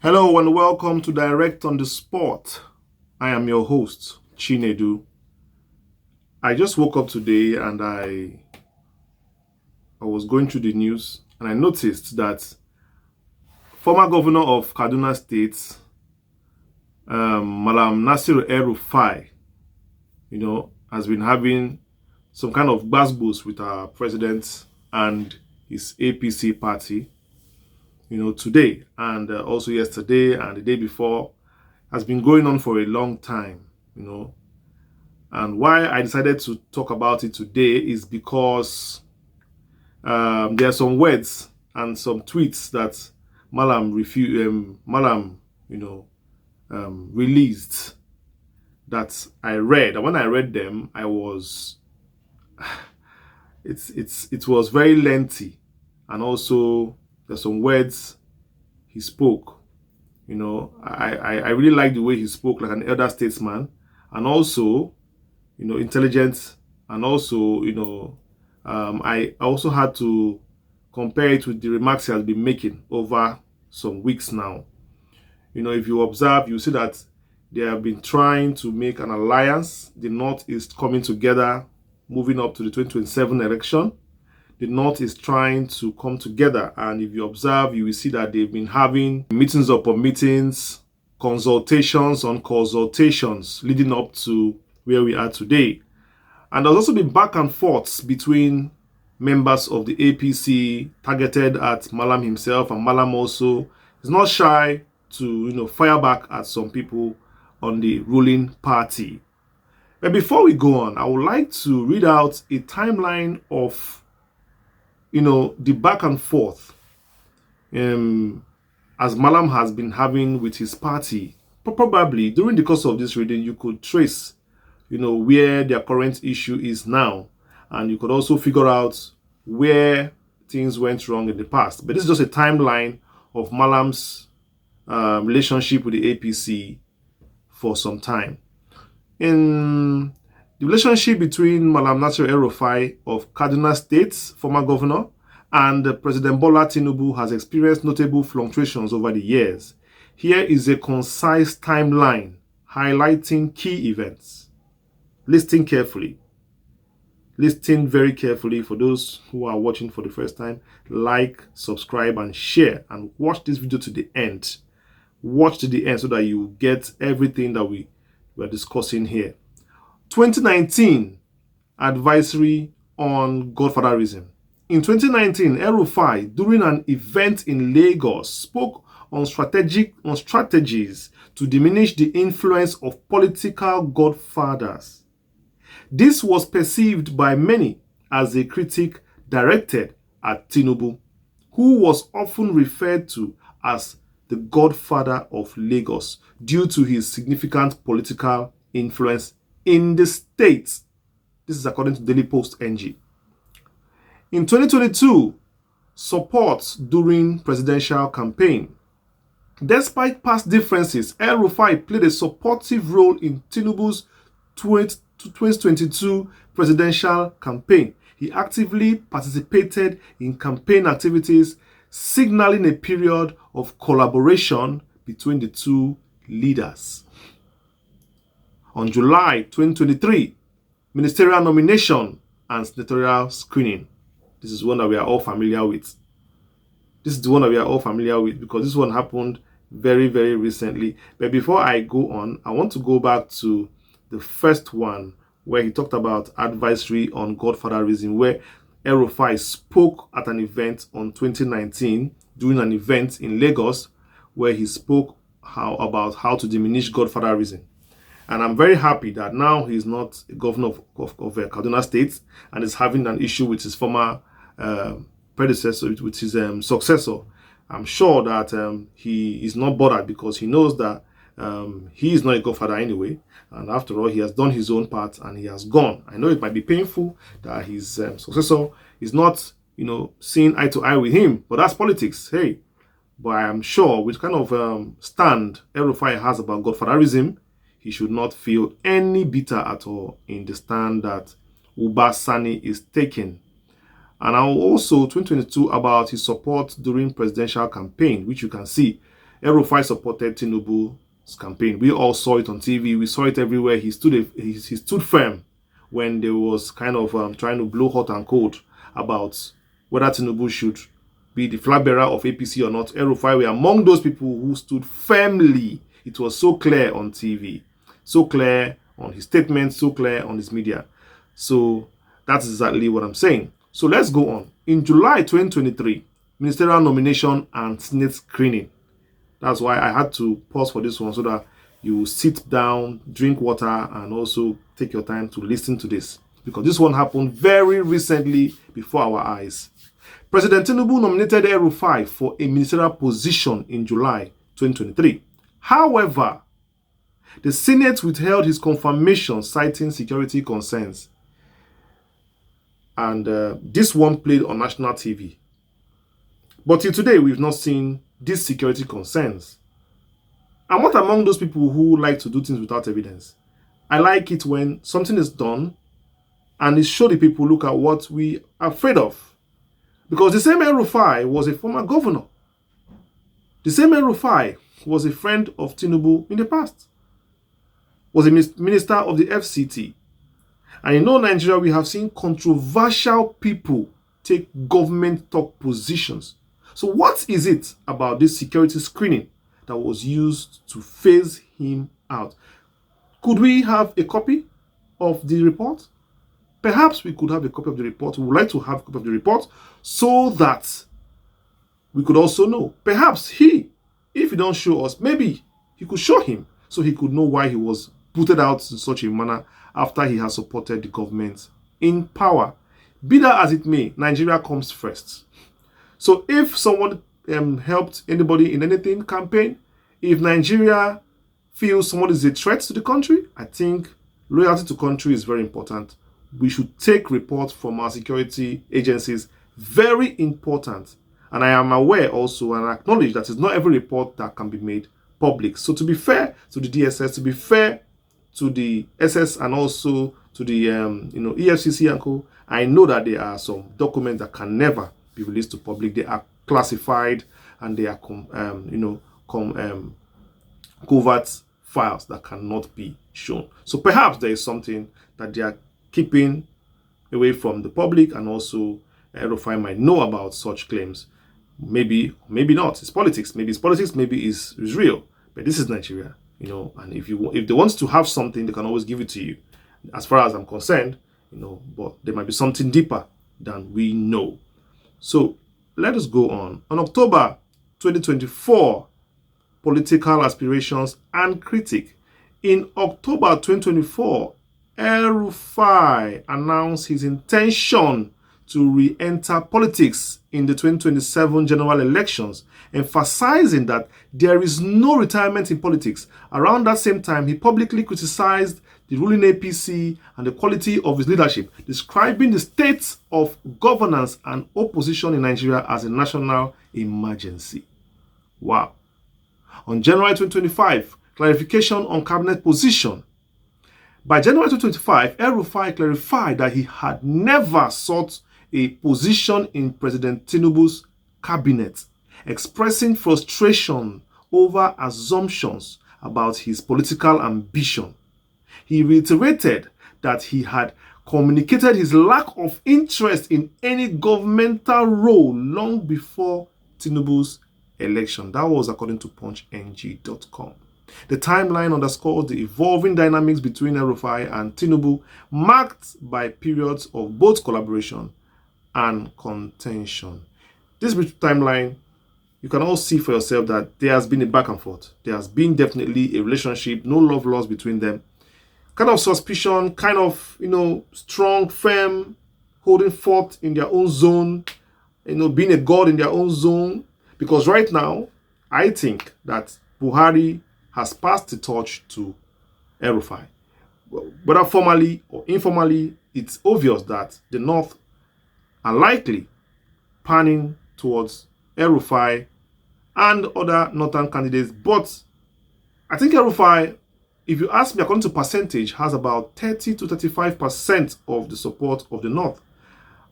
Hello and welcome to Direct on the Spot. I am your host, Chinedu. I just woke up today and I was going through the news and I noticed that former governor of Kaduna State, Malam Nasir Elrufai, has been having some kind of gbasgbos with our president and his APC party, today and also yesterday and the day before has been going on for a long time. And why I decided to talk about it today is because there are some words and some tweets that Malam released that I read. And when I read them, I was it was very lengthy, and also there's some words he spoke. I really like the way he spoke like an elder statesman, and also intelligent, and also I also had to compare it with the remarks he has been making over some weeks now. If you observe, you see that they have been trying to make an alliance. The North is coming together, moving up to the 2027 election. The North is trying to come together, and if you observe, you will see that they've been having meetings upon meetings, consultations on consultations leading up to where we are today. And there's also been back and forths between members of the APC targeted at Malam himself, and Malam also is not shy to fire back at some people on the ruling party. But before we go on, I would like to read out a timeline of the back and forth as Malam has been having with his party. Probably during the course of this reading, you could trace where their current issue is now, and you could also figure out where things went wrong in the past. But this is just a timeline of Malam's relationship with the APC for some time. In the relationship between Malam Nasir Elrufai of Kaduna State, former governor, and President Bola Tinubu has experienced notable fluctuations over the years. Here is a concise timeline highlighting key events. Listen carefully. Listen very carefully. For those who are watching for the first time, like, subscribe, and share, and watch this video to the end. Watch to the end so that you get everything that we are discussing here. 2019 advisory on godfatherism. In 2019, Elrufai, during an event in Lagos, spoke on strategies to diminish the influence of political godfathers. This was perceived by many as a critique directed at Tinubu, who was often referred to as the godfather of Lagos due to his significant political influence in the state. This is according to Daily Post NG. In 2022, support during presidential campaign. Despite past differences, Elrufai played a supportive role in Tinubu's 2022 presidential campaign. He actively participated in campaign activities, signaling a period of collaboration between the two leaders. On July 2023, ministerial nomination and senatorial screening. This is one that we are all familiar with. This is the one that we are all familiar with because this one happened very, very recently. But before I go on, I want to go back to the first one where he talked about advisory on godfatherism, where Elrufai spoke at an event on 2019 during an event in Lagos where he spoke about how to diminish godfatherism. And I'm very happy that now he's not a governor of Kaduna State and is having an issue with his former predecessor, with his successor. I'm sure that he is not bothered because he knows that he is not a godfather anyway. And after all, he has done his own part and he has gone. I know it might be painful that his successor is not, seeing eye to eye with him, but that's politics. Hey, but I am sure with kind of stand Elrufai has about godfatherism, he should not feel any bitter at all in the stand that Uba Sani is taking. And also 2022 about his support during presidential campaign, which you can see Elrufai supported Tinubu's campaign. We all saw it on TV. We saw it everywhere. He stood firm when there was kind of trying to blow hot and cold about whether Tinubu should be the flag bearer of APC or not. Elrufai were among those people who stood firmly. It was so clear on TV, so clear on his statements, so clear on his media. So that's exactly what I'm saying. So let's go on. In July 2023, ministerial nomination and Senate screening. That's why I had to pause for this one so that you sit down, drink water, and also take your time to listen to this. Because this one happened very recently before our eyes. President Tinubu nominated Elrufai for a ministerial position in July 2023. However, the Senate withheld his confirmation, citing security concerns. And this one played on national TV. But till today, we've not seen these security concerns. I'm not among those people who like to do things without evidence. I like it when something is done and it shows the people, look at what we are afraid of. Because the same Elrufai was a former governor. The same Elrufai was a friend of Tinubu in the past. Was a minister of the FCT. And in Nigeria, we have seen controversial people take government top positions. So what is it about this security screening that was used to phase him out? Could we have a copy of the report? Perhaps we could have a copy of the report. We would like to have a copy of the report so that we could also know. Perhaps if he don't show us, maybe he could show him so he could know why he was booted out in such a manner after he has supported the government in power. Be that as it may, Nigeria comes first. So if someone helped anybody in anything campaign, if Nigeria feels someone is a threat to the country, I think loyalty to country is very important. We should take reports from our security agencies, very important. And I am aware also and acknowledge that it's not every report that can be made public. So to be fair to the DSS, to be fair to the SS and also to the EFCC and co, I know that there are some documents that can never be released to public. They are classified and they are covert files that cannot be shown. So perhaps there is something that they are keeping away from the public, and also Elrufai might know about such claims. Maybe not. It's politics. Maybe it's politics. Maybe it's real. But this is Nigeria, And if they want to have something, they can always give it to you. As far as I'm concerned, but there might be something deeper than we know. So let us go on. On October 2024, political aspirations and critique. In October 2024, Elrufai announced his intention to re-enter politics in the 2027 general elections, emphasizing that there is no retirement in politics. Around that same time, he publicly criticized the ruling APC and the quality of his leadership, describing the state of governance and opposition in Nigeria as a national emergency. Wow. On January 2025, clarification on cabinet position. By January 2025, Elrufai clarified that he had never sought a position in President Tinubu's cabinet, expressing frustration over assumptions about his political ambition. He reiterated that he had communicated his lack of interest in any governmental role long before Tinubu's election. That was according to punchng.com. The timeline underscores the evolving dynamics between Elrufai and Tinubu, marked by periods of both collaboration and contention. This brief timeline, you can all see for yourself that there has been a back and forth. There has been definitely a relationship, no love lost between them. Kind of suspicion, kind of, strong, firm, holding forth in their own zone, being a god in their own zone. Because right now, I think that Buhari has passed the torch to Elrufai. Whether formally or informally, it's obvious that the North are likely panning towards Elrufai and other northern candidates. But I think Elrufai, if you ask me, according to percentage, has about 30 to 35% of the support of the North.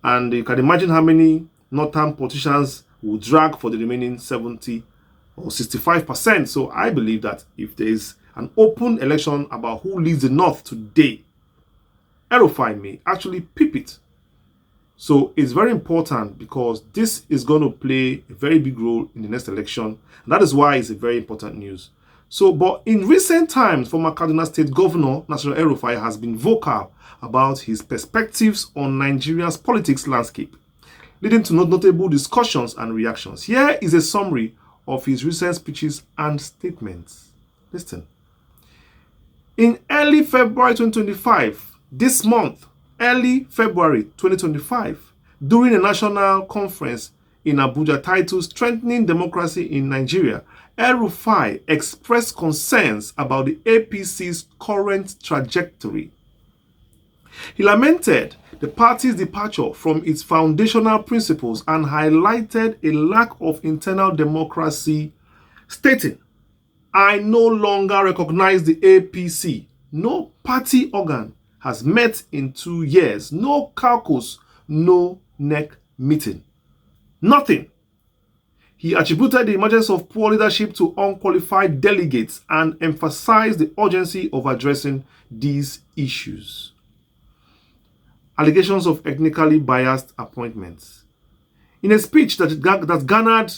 And you can imagine how many northern politicians will drag for the remaining 70%. or 65%. So I believe that if there is an open election about who leads the North today, Elrufai may actually peep it. So it's very important because this is going to play a very big role in the next election. And that is why it's a very important news. So, but in recent times, former Kaduna State Governor Nasir Elrufai has been vocal about his perspectives on Nigeria's politics landscape, leading to notable discussions and reactions. Here is a summary of his recent speeches and statements. Listen. In early February 2025, this month, early February 2025, during a national conference in Abuja titled Strengthening Democracy in Nigeria, Elrufai expressed concerns about the APC's current trajectory. He lamented the party's departure from its foundational principles and highlighted a lack of internal democracy, stating, "I no longer recognize the APC. No party organ has met in 2 years. No caucus, no neck meeting. Nothing." He attributed the emergence of poor leadership to unqualified delegates and emphasized the urgency of addressing these issues. Allegations of ethnically biased appointments. In a speech that garnered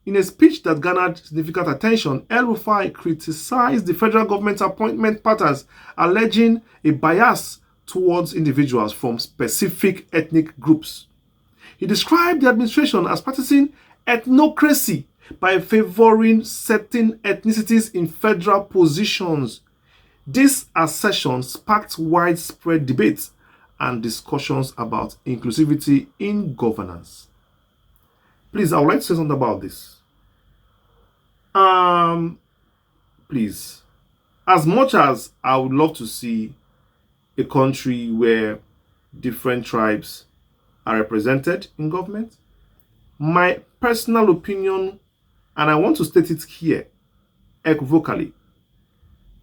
significant attention, Elrufai criticized the federal government's appointment patterns, alleging a bias towards individuals from specific ethnic groups. He described the administration as practicing ethnocracy by favoring certain ethnicities in federal positions. This assertion sparked widespread debates and discussions about inclusivity in governance. Please, I would like to say something about this. Please, as much as I would love to see a country where different tribes are represented in government, my personal opinion, and I want to state it here equivocally,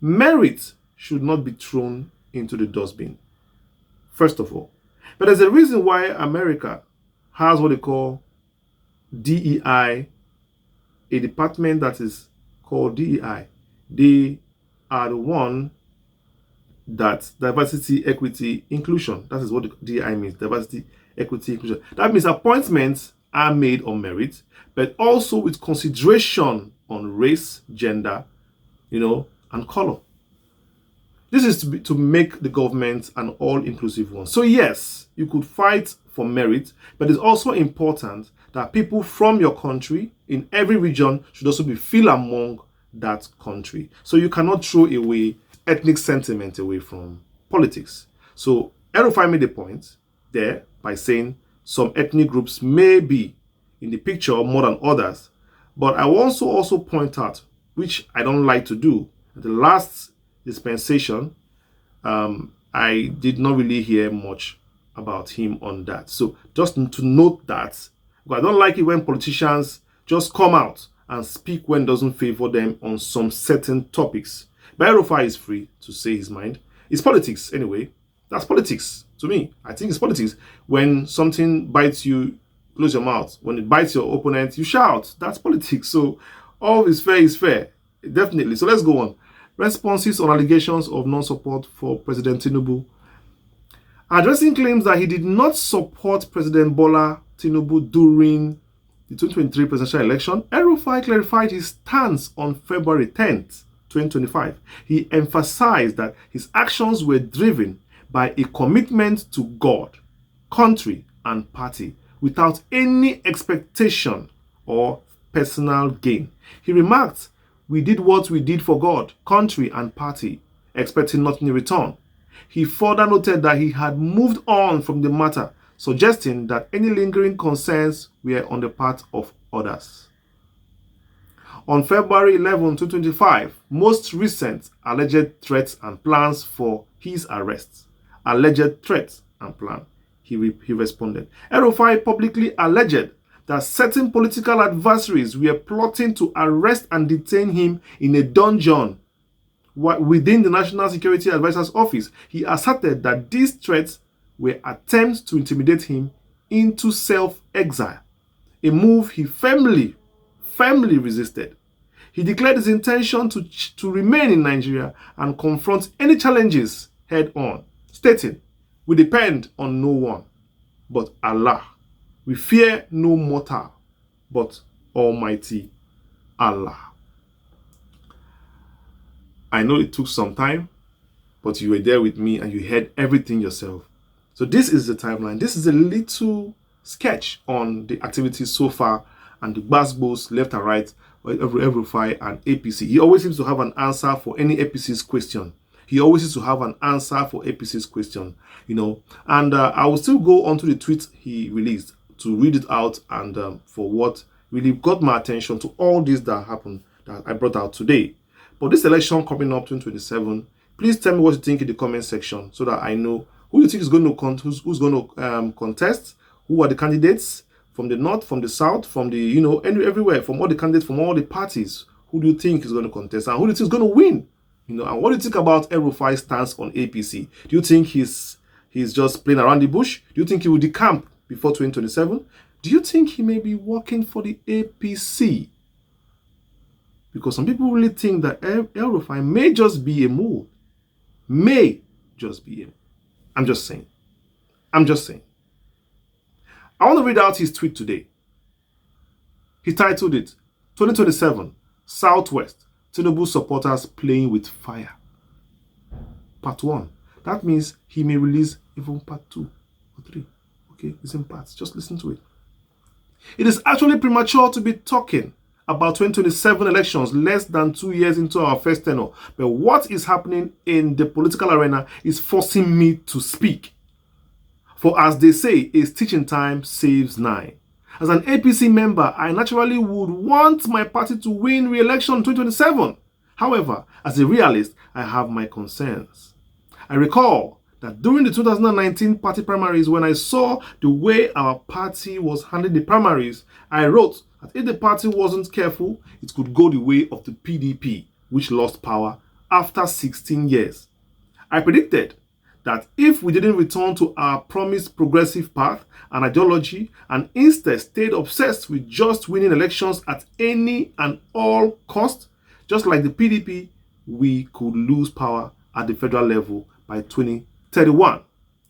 merit should not be thrown into the dustbin, first of all. But there's a reason why America has what they call DEI, a department that is called DEI. They are the one that diversity, equity, inclusion. That is what the DEI means, diversity, equity, inclusion. That means appointments are made on merit, but also with consideration on race, gender, and color. This is to make the government an all-inclusive one. So yes, you could fight for merit, but it's also important that people from your country in every region should also be feel among that country. So you cannot throw away ethnic sentiment away from politics. So Elrufai made a point there by saying some ethnic groups may be in the picture more than others. But I also point out, which I don't like to do, the last dispensation, I did not really hear much about him on that. So just to note that, because I don't like it when politicians just come out and speak when it doesn't favor them on some certain topics. But Elrufai is free to say his mind. It's politics anyway. That's politics to me. I think it's politics. When something bites you, close your mouth. When it bites your opponent, you shout. That's politics. So all is fair, definitely. So let's go on. Responses on allegations of non-support for President Tinubu. Addressing claims that he did not support President Bola Tinubu during the 2023 presidential election, Elrufai clarified his stance on February 10th, 2025. He emphasized that his actions were driven by a commitment to God, country, and party without any expectation or personal gain. He remarked, "We did what we did for God, country, and party, expecting nothing in return." He further noted that he had moved on from the matter, suggesting that any lingering concerns were on the part of others. On February 11, 2025, most recent alleged threats and plans for his arrest. Alleged threats and plan, he responded. Elrufai publicly alleged that certain political adversaries were plotting to arrest and detain him in a dungeon within the National Security Advisor's office. He asserted that these threats were attempts to intimidate him into self-exile, a move he firmly resisted. He declared his intention to remain in Nigeria and confront any challenges head on, stating, "We depend on no one but Allah. We fear no mortal but Almighty Allah." I know it took some time, but you were there with me and you heard everything yourself. So this is the timeline. This is a little sketch on the activities so far and the basketballs left and right, Elrufai and APC. He always seems to have an answer for any APC's question. He always seems to have an answer for APC's question, And I will still go on to the tweet he released to read it out and for what really got my attention to all this that happened that I brought out today. But this election coming up 2027, please tell me what you think in the comment section so that I know who you think is going to who's going to contest, who are the candidates from the north, from the south, from the everywhere, from all the candidates from all the parties. Who do you think is going to contest and who do you think is going to win? And what do you think about Elrufai's stance on APC? Do you think he's just playing around the bush? Do you think he will decamp before 2027? Do you think he may be working for the APC? Because some people really think that Elrufai may just be a move. May just be him. I'm just saying. I want to read out his tweet today. He titled it, 2027, Southwest, Tinubu supporters playing with fire. Part 1. That means he may release even part 2 or 3. Okay, it's in parts. Just listen to it. It is actually premature to be talking about 2027 elections less than 2 years into our first tenure. But what is happening in the political arena is forcing me to speak. For as they say, a stitching time saves 9. As an APC member, I naturally would want my party to win re-election in 2027. However, as a realist, I have my concerns. I recall that during the 2019 party primaries, when I saw the way our party was handling the primaries, I wrote that if the party wasn't careful, it could go the way of the PDP, which lost power after 16 years. I predicted that if we didn't return to our promised progressive path and ideology and instead stayed obsessed with just winning elections at any and all cost, just like the PDP, we could lose power at the federal level by 2031.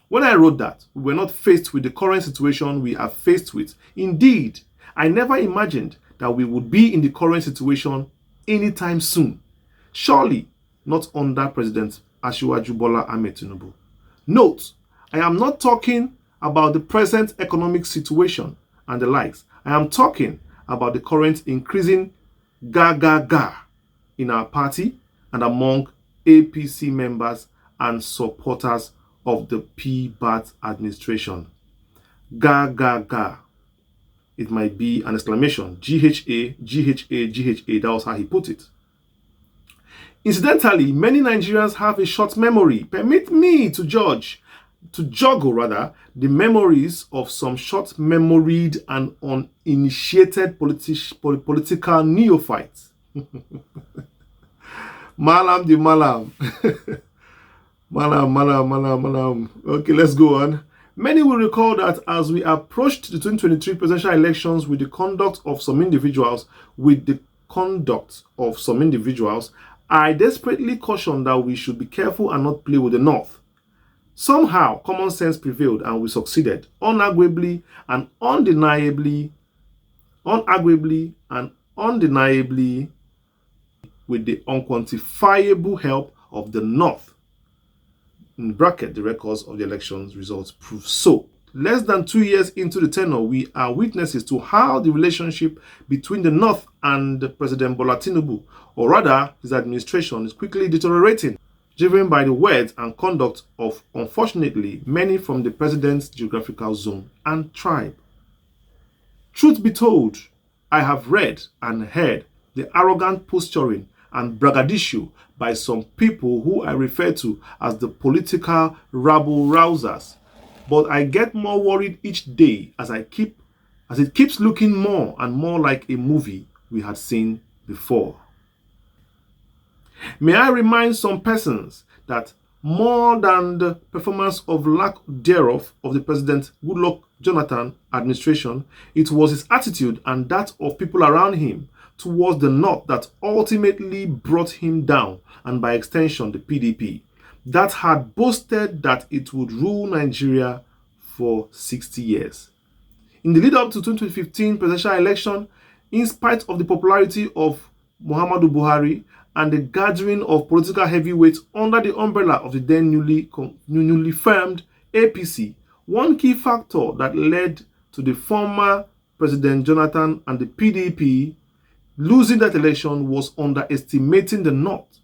When I wrote that, we were not faced with the current situation we are faced with. Indeed, I never imagined that we would be in the current situation anytime soon. Surely not under President Asiwaju Bola Ahmed Tinubu. Note, I am not talking about the present economic situation and the likes. I am talking about the current increasing ga in our party and among APC members and supporters of the PBAT administration. Ga. It might be an exclamation. GHA. That was how he put it. Incidentally, many Nigerians have a short memory. Permit me to juggle the memories of some short-memoried and uninitiated political neophytes. Malam the Malam. Malam. Okay, let's go on. Many will recall that as we approached the 2023 presidential elections with the conduct of some individuals, I desperately cautioned that we should be careful and not play with the North. Somehow, common sense prevailed and we succeeded, unarguably and undeniably, with the unquantifiable help of the North. In bracket, the records of the elections results prove so. Less than 2 years into the tenure, we are witnesses to how the relationship between the North and President Bola Tinubu, or rather his administration, is quickly deteriorating, driven by the words and conduct of, unfortunately, many from the president's geographical zone and tribe. Truth be told, I have read and heard the arrogant posturing and braggadocio by some people who I refer to as the political rabble-rousers. But I get more worried each day as it keeps looking more and more like a movie we had seen before. May I remind some persons that more than the performance of lack thereof of the President Goodluck Jonathan administration, it was his attitude and that of people around him towards the North that ultimately brought him down, and by extension the PDP, that had boasted that it would rule Nigeria for 60 years. In the lead up to 2015 presidential election, in spite of the popularity of Muhammadu Buhari and the gathering of political heavyweights under the umbrella of the then newly formed APC, one key factor that led to the former President Jonathan and the PDP losing that election was underestimating the North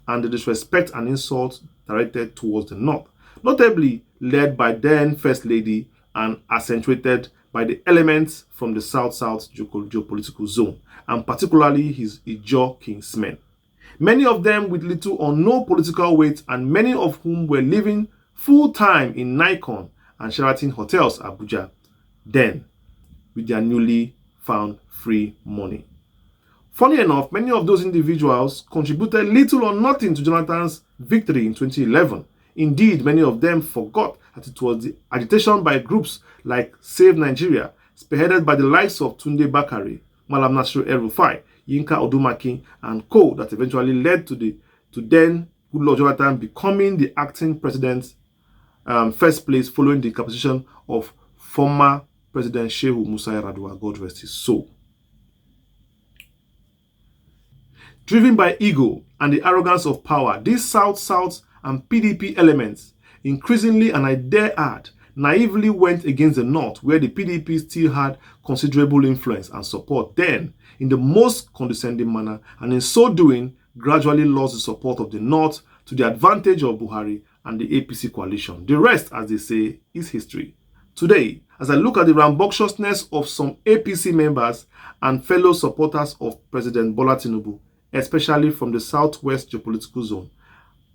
and the disrespect and insult directed towards the North, notably led by then First Lady and accentuated by the elements from the South-South geopolitical zone, and particularly his Ijaw kinsmen. Many of them with little or no political weight, and many of whom were living full-time in Nikon and Sheraton hotels, Abuja, then with their newly found free money. Funny enough, many of those individuals contributed little or nothing to Jonathan's victory in 2011. Indeed, many of them forgot that it was the agitation by groups like Save Nigeria, spearheaded by the likes of Tunde Bakare, Malam Nasir Elrufai, Yinka Odumaki, and co. that eventually led to then Goodluck Jonathan becoming the acting president first place following the deposition of former President Shehu Musa Yar'Adua, God rest his soul. Driven by ego and the arrogance of power, these South-South and PDP elements increasingly, and I dare add, naively went against the North, where the PDP still had considerable influence and support then, in the most condescending manner, and in so doing, gradually lost the support of the North to the advantage of Buhari and the APC coalition. The rest, as they say, is history. Today, as I look at the rambunctiousness of some APC members and fellow supporters of President Bola Tinubu, especially from the Southwest geopolitical zone,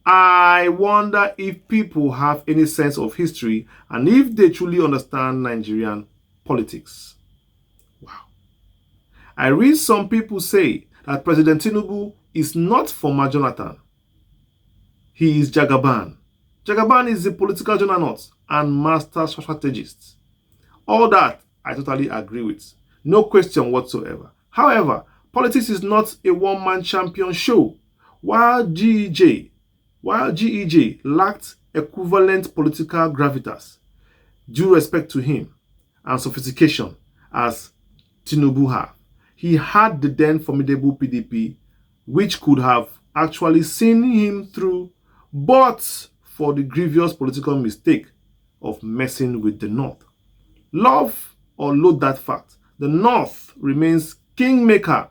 I wonder if people have any sense of history and if they truly understand Nigerian politics. Wow. I read some people say that President Tinubu is not former Jonathan. He is Jagaban. Jagaban is a political juggernaut and master strategist. All that I totally agree with. No question whatsoever. However, politics is not a one-man champion show. While GEJ lacked equivalent political gravitas, due respect to him, and sophistication as Tinubu had, he had the then formidable PDP, which could have actually seen him through, but for the grievous political mistake of messing with the North. Love or loathe that fact, the North remains kingmaker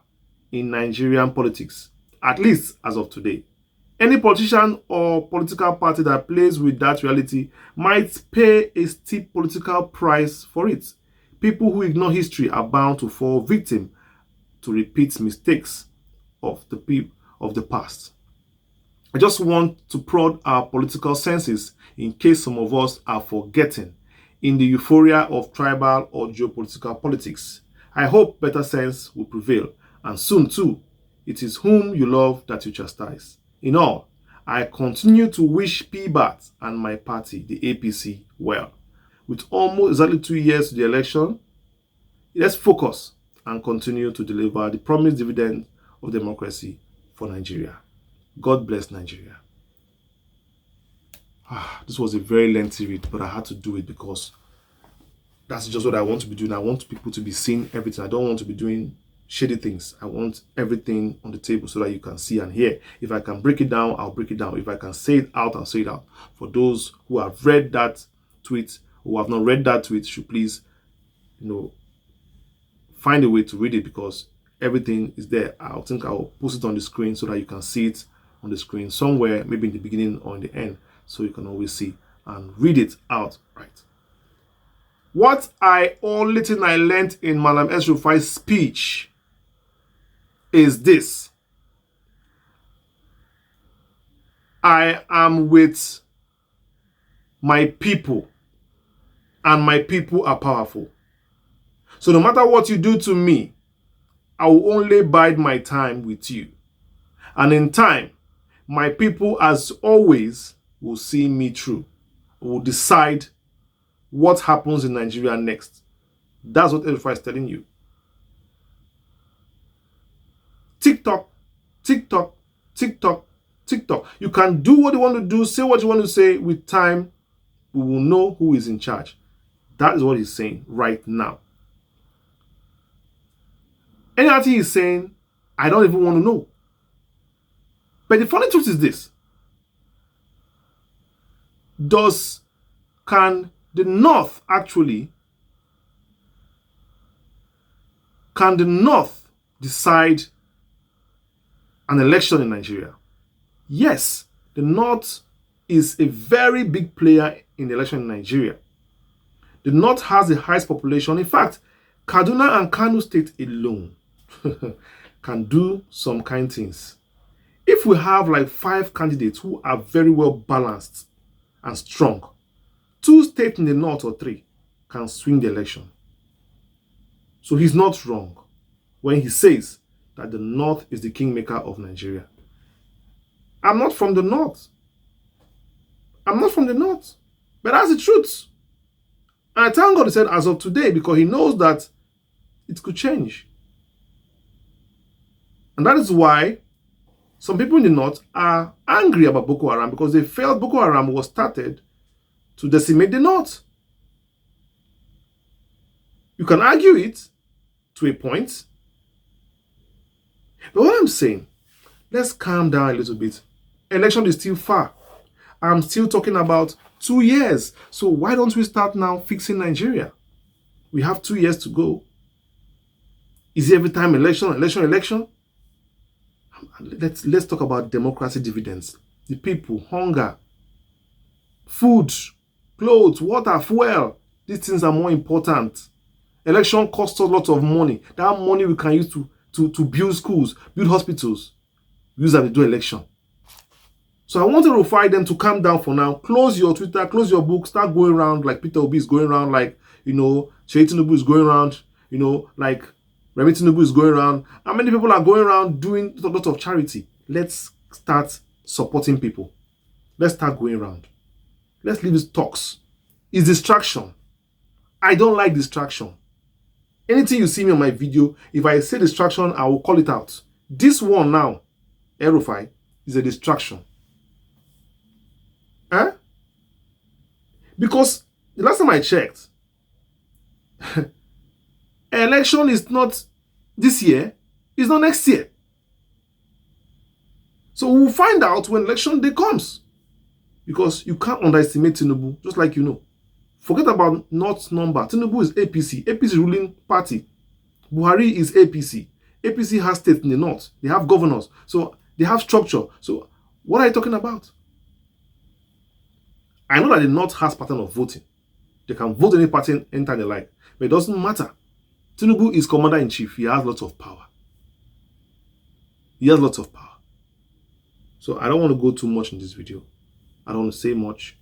in Nigerian politics, at least as of today. Any politician or political party that plays with that reality might pay a steep political price for it. People who ignore history are bound to fall victim to repeat mistakes of the past. I just want to prod our political senses in case some of us are forgetting in the euphoria of tribal or geopolitical politics. I hope better sense will prevail, and soon too, it is whom you love that you chastise. In all, I continue to wish PBAT and my party, the APC, well. With almost exactly 2 years to the election, let's focus and continue to deliver the promised dividend of democracy for Nigeria. God bless Nigeria. This was a very lengthy read, but I had to do it because that's just what I want to be doing. I want people to be seeing everything. I don't want to be doing shady things. I want everything on the table so that you can see and hear. If I can break it down, I'll break it down. If I can say it out, I'll say it out. For those who have read that tweet or who have not read that tweet, should please, find a way to read it because everything is there. I think I'll post it on the screen so that you can see it on the screen somewhere, maybe in the beginning or in the end, so you can always see and read it out right. What only thing I learned in Malam Elrufai's speech is this: I am with my people, and my people are powerful. So no matter what you do to me, I will only bide my time with you. And in time, my people, as always, will see me through, will decide what happens in Nigeria next. That's what Elrufai is telling you. TikTok, TikTok, TikTok, TikTok. You can do what you want to do, say what you want to say. With time, we will know who is in charge. That is what he's saying right now. Anything he's saying, I don't even want to know. But the funny truth is this. Can the North decide an election in Nigeria? Yes, the North is a very big player in the election in Nigeria. The North has the highest population. In fact, Kaduna and Kano State alone can do some kind things. If we have like 5 candidates who are very well balanced and strong, 2 states in the North or 3 can swing the election. So he's not wrong when he says that the North is the kingmaker of Nigeria. I'm not from the North. But that's the truth. And I thank God he said as of today, because he knows that it could change. And that is why some people in the North are angry about Boko Haram, because they felt Boko Haram was started to decimate the North. You can argue it to a point. But what I'm saying, let's calm down a little bit. Election is still far. I'm still talking about 2 years. So why don't we start now fixing Nigeria? We have 2 years to go. Is it every time election? Let's talk about democracy dividends. The people, hunger, food, clothes, water, fuel. These things are more important. Election costs us a lot of money. That money we can use to build schools, build hospitals. Use that to do election. So I want to Elrufai them to calm down for now. Close your Twitter, close your book, start going around like Peter Obi is going around, like, Seyi Tinubu is going around, like Remi Tinubu is going around. How many people are going around doing a lot of charity? Let's start supporting people. Let's start going around. Let's leave these talks. It's distraction. I don't like distraction. Anything you see me on my video, if I say distraction, I will call it out. This one now, Elrufai, is a distraction. Because the last time I checked, election is not this year, it's not next year. So we'll find out when election day comes. Because you can't underestimate Tinubu, just like you know. Forget about North's number. Tinubu is APC. APC ruling party. Buhari is APC. APC has states in the North. They have governors. So they have structure. So what are you talking about? I know that the North has pattern of voting. They can vote any party anytime they like. But it doesn't matter. Tinubu is commander-in-chief. He has lots of power. So I don't want to go too much in this video. I don't want to say much.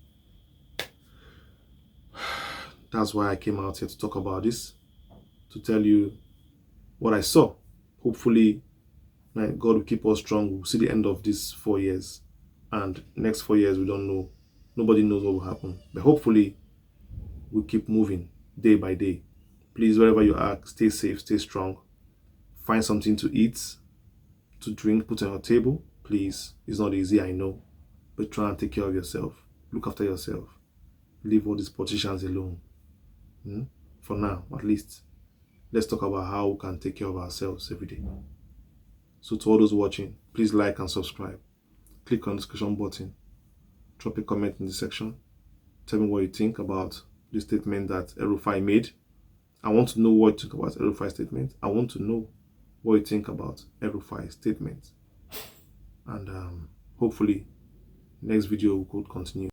That's why I came out here to talk about this. To tell you what I saw. Hopefully, God will keep us strong. We'll see the end of these 4 years. And next 4 years, we don't know. Nobody knows what will happen. But hopefully, we'll keep moving day by day. Please, wherever you are, stay safe, stay strong. Find something to eat, to drink, put on your table. Please, it's not easy, I know. But try and take care of yourself. Look after yourself. Leave all these politicians alone. For now, at least. Let's talk about how we can take care of ourselves every day. So to all those watching, please like and subscribe. Click on the description button. Drop a comment in the section. Tell me what you think about the statement that Elrufai made. I want to know what you think about Elrufai's statement. I want to know what you think about Elrufai's statement. And hopefully, next video we could continue.